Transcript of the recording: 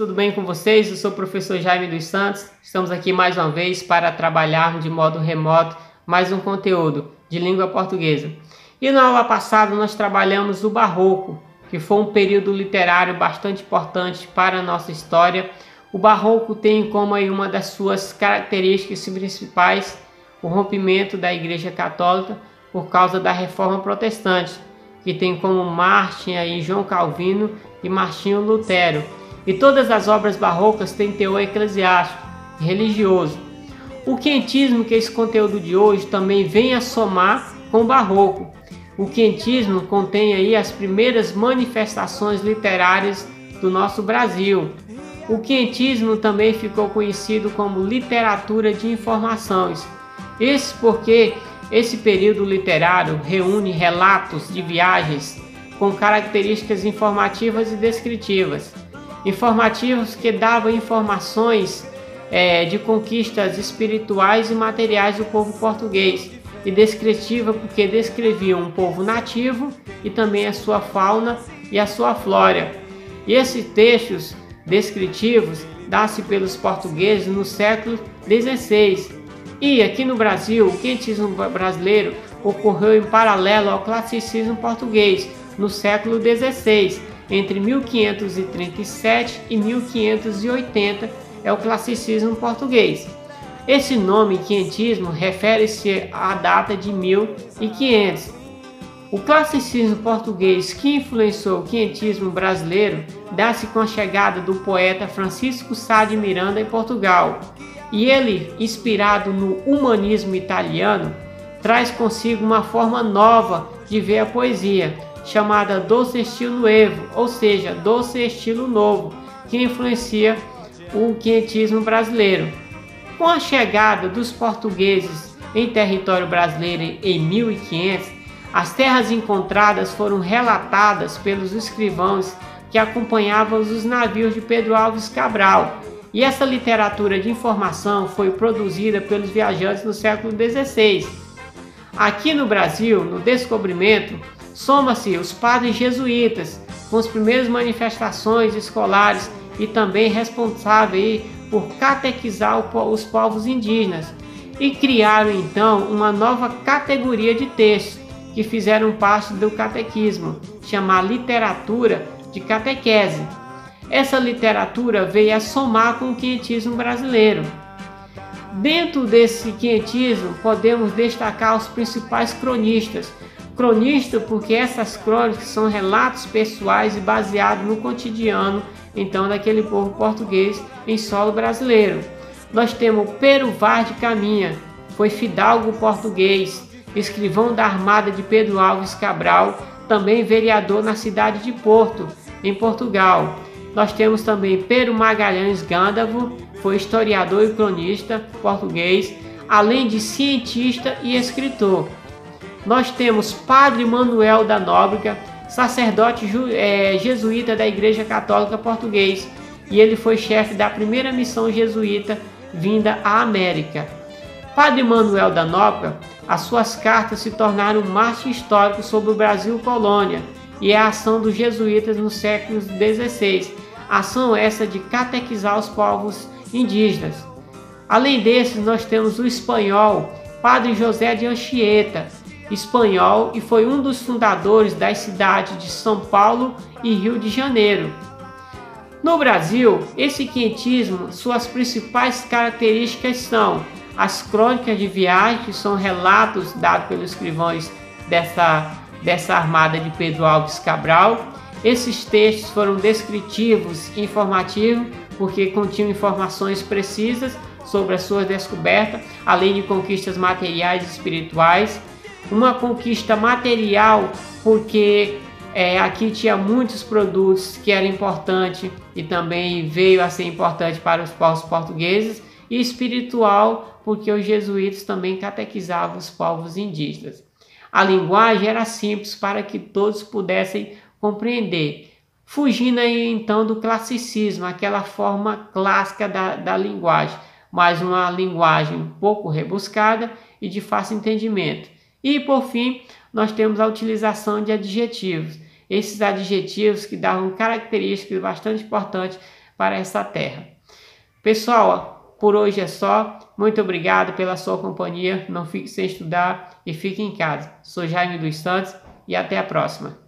tudo bem com vocês? Eu sou o professor Jaime dos Santos. Estamos aqui mais uma vez para trabalharmos de modo remoto mais um conteúdo de língua portuguesa. E na aula passada nós trabalhamos o Barroco, que foi um período literário bastante importante para a nossa história. O Barroco tem como aí uma das suas características principais o rompimento da Igreja Católica por causa da Reforma Protestante, que tem como Martin aí João Calvino e Martinho Lutero. E todas as obras barrocas têm teor eclesiástico e religioso. O quentismo, que é esse conteúdo de hoje, também vem a somar com o barroco. O quentismo contém aí as primeiras manifestações literárias do nosso Brasil. O quentismo também ficou conhecido como literatura de informações. Isso porque esse período literário reúne relatos de viagens com características informativas e descritivas. Informativos que davam informações de conquistas espirituais e materiais do povo português, e descritiva porque descreviam um povo nativo e também a sua fauna e a sua flora. E esses textos descritivos dá-se pelos portugueses no século XVI. E aqui no Brasil, o quentismo brasileiro ocorreu em paralelo ao classicismo português no século XVI, entre 1537 e 1580 é o classicismo português. Esse nome quentismo refere-se à data de 1500. O classicismo português que influenciou o quentismo brasileiro dá-se com a chegada do poeta Francisco Sá de Miranda em Portugal. E ele, inspirado no humanismo italiano, traz consigo uma forma nova de ver a poesia, chamada doce estilo novo, ou seja, doce estilo novo, que influencia o quentismo brasileiro. Com a chegada dos portugueses em território brasileiro em 1500, as terras encontradas foram relatadas pelos escrivãos que acompanhavam os navios de Pedro Álvares Cabral. E essa literatura de informação foi produzida pelos viajantes no século XVI. Aqui no Brasil, no descobrimento, soma-se os padres jesuítas, com as primeiras manifestações escolares e também responsáveis por catequizar os povos indígenas. E criaram então uma nova categoria de textos que fizeram parte do catequismo, chamada literatura de catequese. Essa literatura veio a somar com o quentismo brasileiro. Dentro desse quentismo, podemos destacar os principais cronistas. Cronista porque essas crônicas são relatos pessoais e baseados no cotidiano, então, daquele povo português em solo brasileiro. Nós temos Pero Vaz de Caminha, foi fidalgo português, escrivão da armada de Pedro Álvares Cabral, também vereador na cidade de Porto, em Portugal. Nós temos também Pero Magalhães Gândavo, foi historiador e cronista português, além de cientista e escritor. Nós temos Padre Manuel da Nóbrega, sacerdote jesuíta da Igreja Católica Portuguesa, e ele foi chefe da primeira missão jesuíta vinda à América. Padre Manuel da Nóbrega, as suas cartas se tornaram um marco histórico sobre o Brasil colônia, e é a ação dos jesuítas no século XVI, ação essa de catequizar os povos indígenas. Além desses, nós temos o espanhol, Padre José de Anchieta, espanhol, e foi um dos fundadores das cidades de São Paulo e Rio de Janeiro. No Brasil, esse quentismo, suas principais características são as crônicas de viagem, que são relatos dados pelos escrivãos dessa armada de Pedro Álvares Cabral. Esses textos foram descritivos e informativos, porque continham informações precisas sobre as suas descobertas, além de conquistas materiais e espirituais. Uma conquista material, porque aqui tinha muitos produtos que eram importantes e também veio a ser importante para os povos portugueses, e espiritual, porque os jesuítas também catequizavam os povos indígenas. A linguagem era simples para que todos pudessem compreender, fugindo aí então do classicismo, aquela forma clássica da linguagem, mas uma linguagem um pouco rebuscada e de fácil entendimento. E por fim, nós temos a utilização de adjetivos. Esses adjetivos que davam características bastante importantes para essa terra. Pessoal, por hoje é só. Muito obrigado pela sua companhia. Não fique sem estudar e fique em casa. Sou Jaime dos Santos e até a próxima.